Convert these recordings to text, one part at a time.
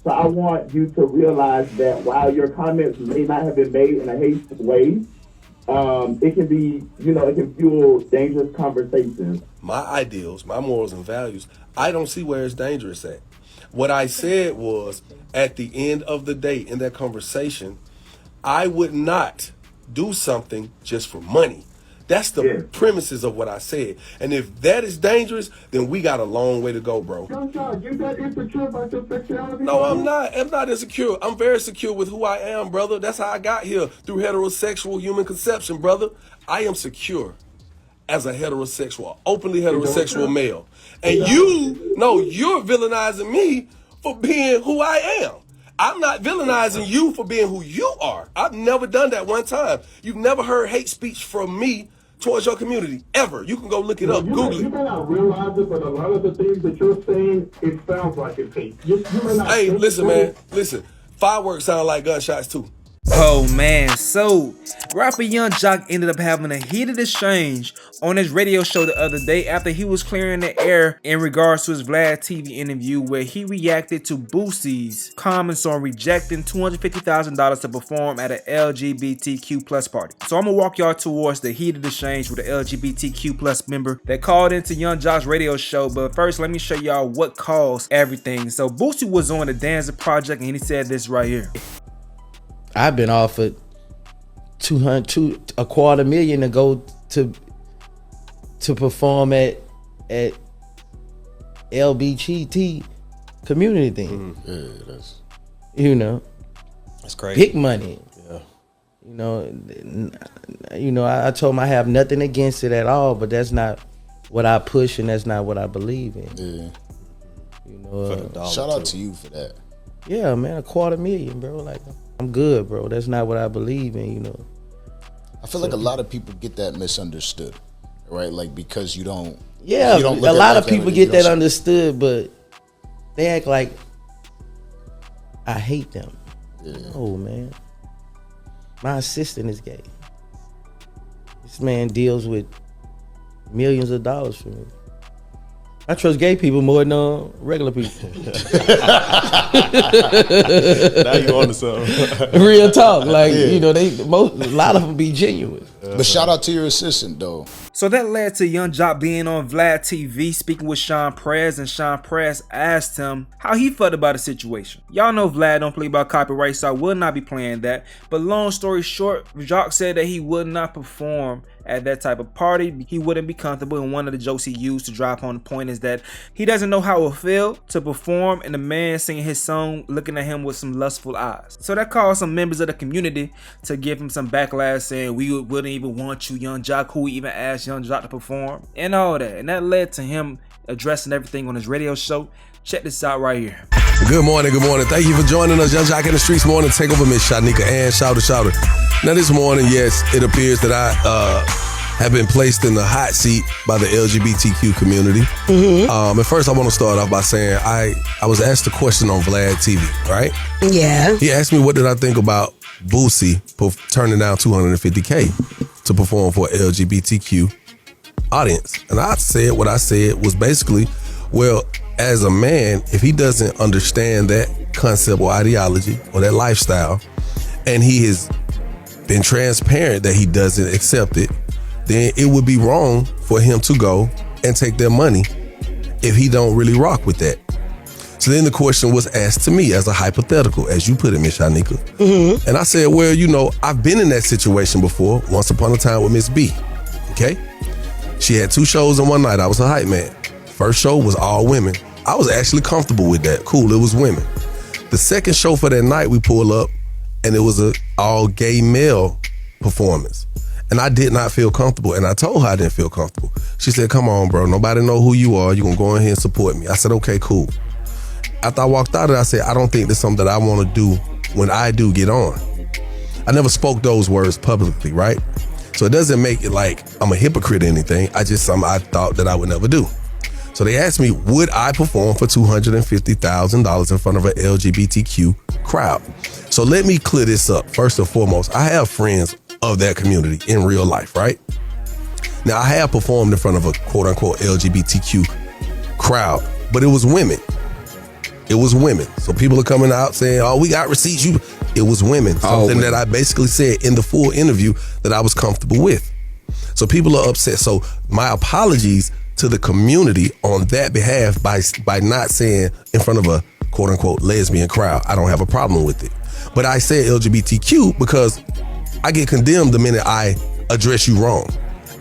So I want you to realize that while your comments may not have been made in a hateful way, it can be, it can fuel dangerous conversations. My ideals, my morals and values, I don't see where it's dangerous at. What I said was, at the end of the day, in that conversation, I would not do something just for money. That's the premises of what I said. And if that is dangerous, then we got a long way to go, bro. Young Jock, you that insecure about your sexuality? No, I'm not. I'm not insecure. I'm very secure with who I am, brother. That's how I got here, through heterosexual human conception, brother. I am secure as a heterosexual, openly heterosexual male. And you're villainizing me for being who I am. I'm not villainizing you for being who you are. I've never done that one time. You've never heard hate speech from me towards your community, ever. You can go look it up, Google it. You may not realize it, but a lot of the things that you're saying, it sounds like it's hate. Hey, listen, man. Listen. Fireworks sound like gunshots, too. Oh man, so rapper Young Jock ended up having a heated exchange on his radio show the other day after he was clearing the air in regards to his Vlad TV interview, where he reacted to Boosie's comments on rejecting $250,000 to perform at an LGBTQ plus party. So I'm gonna walk y'all towards the heated exchange with the LGBTQ plus member that called into Young Jock's radio show. But first, let me show y'all what caused everything. So Boosie was on the Danza Project and he said this right here. I've been offered $250,000 to go to perform at LGBT community thing. Yeah, that's crazy. Big money. Yeah. I told him I have nothing against it at all, but that's not what I push and that's not what I believe in. Yeah. Shout out to you for that. Yeah, man, $250,000, bro. Like, I'm good, bro. That's not what I believe in, I feel like a lot of people get that misunderstood, right? Like, because you don't. Yeah, you don't a lot of people get that understood, but they act like I hate them. Yeah. Oh, man. My assistant is gay. This man deals with millions of dollars for me. I trust gay people more than regular people. Now you on to something. Real talk, like a lot of them be genuine. But shout out to your assistant though. So that led to Young Jock being on Vlad TV speaking with Sean Prez, and Sean Prez asked him how he felt about the situation. Y'all know Vlad don't play by copyright, so I will not be playing that. But long story short, Jock said that he would not perform at that type of party. He wouldn't be comfortable, and one of the jokes he used to drop on the point is that he doesn't know how it would feel to perform and the man singing his song looking at him with some lustful eyes. So that caused some members of the community to give him some backlash, saying we wouldn't even want you, Young Jock, who even asked Young Jock to perform and all that. And that led to him addressing everything on his radio show. Check this out right here. Good morning. Thank you for joining us. Young Jock in the Streets morning. Take over Miss Shanika and Shouter. Now this morning, yes, it appears that I have been placed in the hot seat by the LGBTQ community. Mm-hmm. At first, I want to start off by saying I was asked a question on Vlad TV, right? Yeah. He asked me what did I think about Boosie turning down $250K to perform for an LGBTQ audience. And I said what I said was basically, well, as a man, if he doesn't understand that concept or ideology or that lifestyle, and he has been transparent that he doesn't accept it, then it would be wrong for him to go and take their money if he don't really rock with that. So then the question was asked to me as a hypothetical, as you put it, Miss Shanika. Mm-hmm. And I said, well, I've been in that situation before, once upon a time with Miss B, okay? She had 2 shows in one night. I was a hype man. First show was all women. I was actually comfortable with that. Cool, it was women. The second show for that night, we pull up, and it was a all gay male performance. And I did not feel comfortable, and I told her I didn't feel comfortable. She said, come on, bro, nobody know who you are. You're gonna go in here and support me. I said, okay, cool. After I walked out of it, I said, I don't think that's something that I wanna do when I do get on. I never spoke those words publicly, right? So it doesn't make it like I'm a hypocrite or anything. I just something I thought that I would never do. So they asked me, would I perform for $250,000 in front of an LGBTQ crowd? So let me clear this up. First and foremost, I have friends of that community in real life, right? Now, I have performed in front of a quote-unquote LGBTQ crowd, but it was women. It was women. So people are coming out saying, oh, we got receipts. It was women. Something that I basically said in the full interview that I was comfortable with. So people are upset. So my apologies to the community on that behalf by not saying in front of a quote unquote lesbian crowd, I don't have a problem with it. But I said LGBTQ because I get condemned the minute I address you wrong.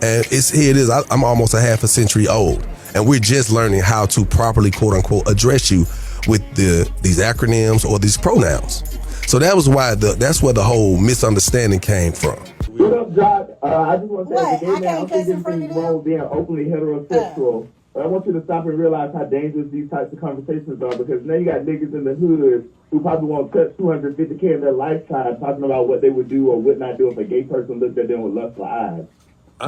And here it is. I'm almost a half a century old. And we're just learning how to properly quote unquote address you with these acronyms or these pronouns. So that was why that's where the whole misunderstanding came from. What up, Jock? I just want to say, What? as a gay I man, I can't don't think cuss in front of anything's wrong with being openly heterosexual. But I want you to stop and realize how dangerous these types of conversations are, because now you got niggas in the hood who probably won't touch $250K in their lifetime talking about what they would do or would not do if a gay person looked at them with lustful eyes.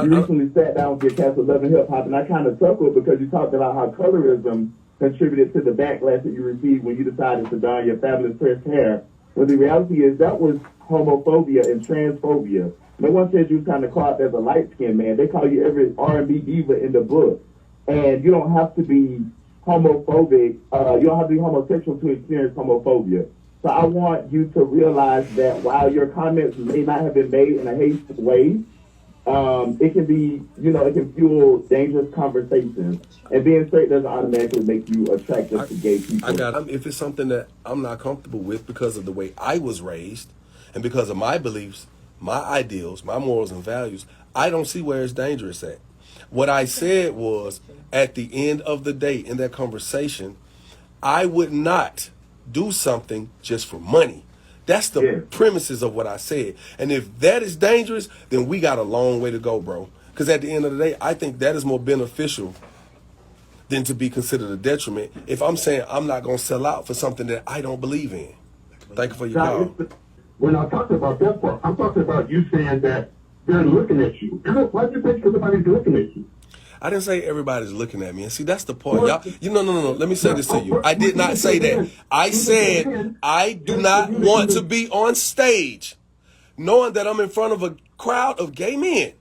You recently sat down with your cast of Love and Hip Hop, and I kind of chuckled because you talked about how colorism contributed to the backlash that you received when you decided to don your fabulous pressed hair. But the reality is that was homophobia and transphobia. No one said you was kind of caught as a light-skinned man. They call you every R&B diva in the book. And you don't have to be homophobic. You don't have to be homosexual to experience homophobia. So I want you to realize that while your comments may not have been made in a hateful way, it can be, it can fuel dangerous conversations. And being straight doesn't automatically make you attractive to gay people. If it's something that I'm not comfortable with because of the way I was raised and because of my beliefs, my ideals, my morals and values, I don't see where it's dangerous at. What I said was, at the end of the day in that conversation, I would not do something just for money. That's the premises of what I said. And if that is dangerous, then we got a long way to go, bro. Because at the end of the day, I think that is more beneficial than to be considered a detriment if I'm saying I'm not going to sell out for something that I don't believe in. Thank you for your call. We're not talking about that part. I'm talking about you saying that they're looking at you. Why do you think everybody's looking at you? I didn't say everybody's looking at me. And see, that's the point. Y'all, no. Let me say this to you. I did not say that. I said I do not want to be on stage knowing that I'm in front of a crowd of gay men.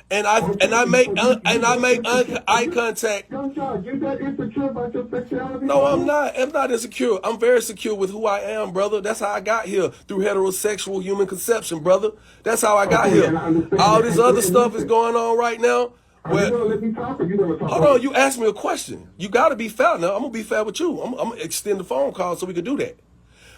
And I make eye contact. You're that insecure about your sexuality? No, I'm not. I'm not insecure. I'm very secure with who I am, brother. That's how I got here, through heterosexual human conception, brother. That's how I got here. All this other stuff is going on right now. Hold on, you asked me a question. You got to be fair now. I'm going to be fair with you. I'm going to extend the phone call so we can do that.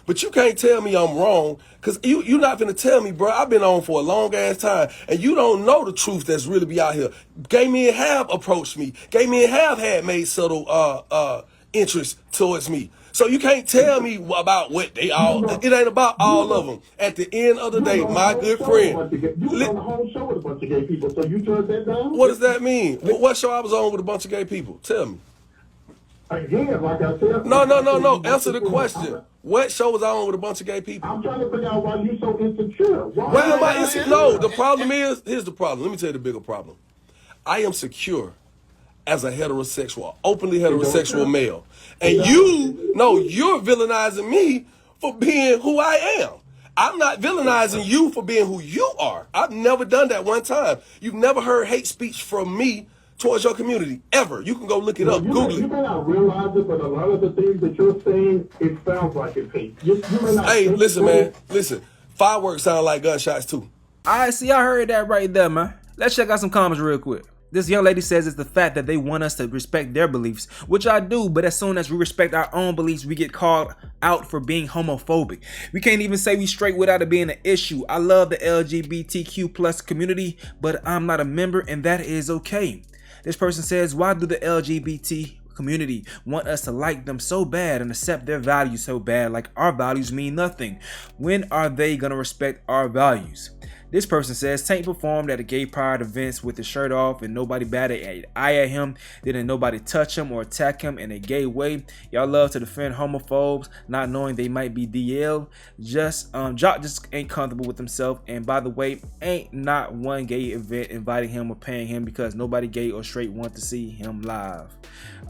But you can't tell me I'm wrong, because you're not going to tell me, bro. I've been on for a long ass time, and you don't know the truth that's really be out here. Gay men have approached me. Gay men have had made subtle interest towards me. So you can't tell me about what they all. It ain't about all of them. At the end of the day, my good friend. You was on the whole show with a bunch of gay people, so you turned that down? What does that mean? What show I was on with a bunch of gay people? Tell me. Again, like I said. No. Answer the question. What show was I on with a bunch of gay people? I'm trying to figure out why you so insecure. Why am I insecure? No, the problem is, here's the problem. Let me tell you the bigger problem. I am secure as a heterosexual, openly heterosexual male. And you're villainizing me for being who I am. I'm not villainizing you for being who you are. I've never done that one time. You've never heard hate speech from me towards your community, ever. You can go look it up, Google it. You may not realize it, but a lot of the things that you're saying, it sounds like it's hate. Hey, listen, man. Listen, fireworks sound like gunshots, too. All right, see, I heard that right there, man. Let's check out some comments real quick. This young lady says it's the fact that they want us to respect their beliefs, which I do, but as soon as we respect our own beliefs, we get called out for being homophobic. We can't even say we straight without it being an issue. I love the LGBTQ plus community, but I'm not a member, and that is okay. This person says, why do the LGBT community want us to like them so bad and accept their values so bad, like our values mean nothing? When are they gonna respect our values? This person says, Tank performed at a gay pride events with his shirt off and nobody batted an eye at him. Didn't nobody touch him or attack him in a gay way. Y'all love to defend homophobes, not knowing they might be DL. Jock just ain't comfortable with himself. And by the way, ain't not one gay event inviting him or paying him because nobody gay or straight want to see him live.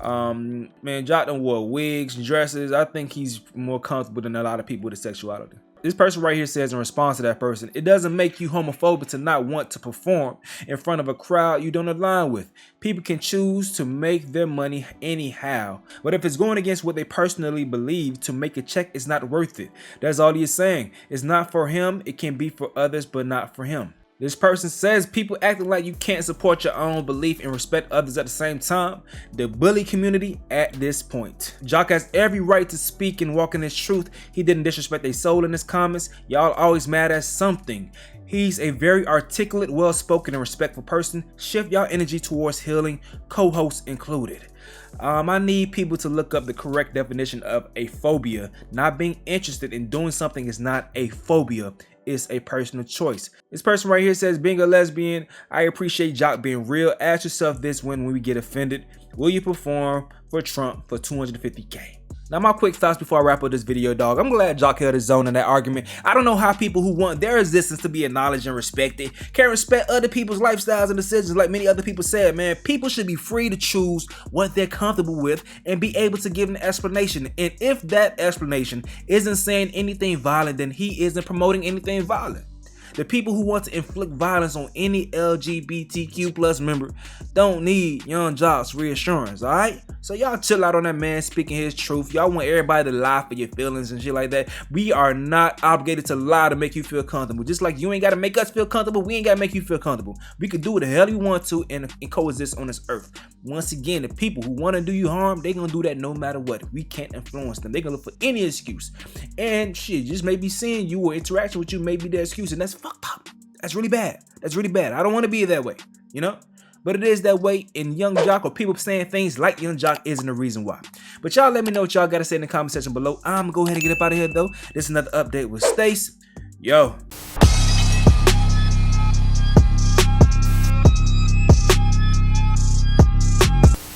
Man, Jock done wore wigs, dresses. I think he's more comfortable than a lot of people with his sexuality. This person right here says in response to that person, it doesn't make you homophobic to not want to perform in front of a crowd you don't align with. People can choose to make their money anyhow. But if it's going against what they personally believe, to make a check is not worth it. That's all he is saying. It's not for him. It can be for others, but not for him. This person says people acting like you can't support your own belief and respect others at the same time. The bully community at this point. Jock has every right to speak and walk in his truth. He didn't disrespect their soul in his comments. Y'all always mad at something. He's a very articulate, well-spoken, and respectful person. Shift y'all energy towards healing, co-hosts included. I need people to look up the correct definition of a phobia. Not being interested in doing something is not a phobia. It's a personal choice. This person right here says, being a lesbian, I appreciate Jock being real. Ask yourself this when we get offended. Will you perform for Trump for $250K? Now, my quick thoughts before I wrap up this video, dog. I'm glad Jock held his own in that argument. I don't know how people who want their existence to be acknowledged and respected can respect other people's lifestyles and decisions like many other people said, man. People should be free to choose what they're comfortable with and be able to give an explanation. And if that explanation isn't saying anything violent, then he isn't promoting anything violent. The people who want to inflict violence on any LGBTQ plus member don't need Young Jock's reassurance, all right? So y'all chill out on that man speaking his truth. Y'all want everybody to lie for your feelings and shit like that. We are not obligated to lie to make you feel comfortable. Just like you ain't got to make us feel comfortable, we ain't got to make you feel comfortable. We could do what the hell we want to and coexist on this earth. Once again, the people who want to do you harm, they gonna do that no matter what. We can't influence them. They gonna look for any excuse. And shit, just maybe seeing you or interacting with you may be their excuse, and that's fucked up. That's really bad. That's really bad. I don't want to be that way, you know? But it is that way, in Young Jock, or people saying things like Young Jock isn't the reason why. But y'all let me know what y'all got to say in the comment section below. I'm gonna go ahead and get up out of here, though. This is another update with Stace. Yo.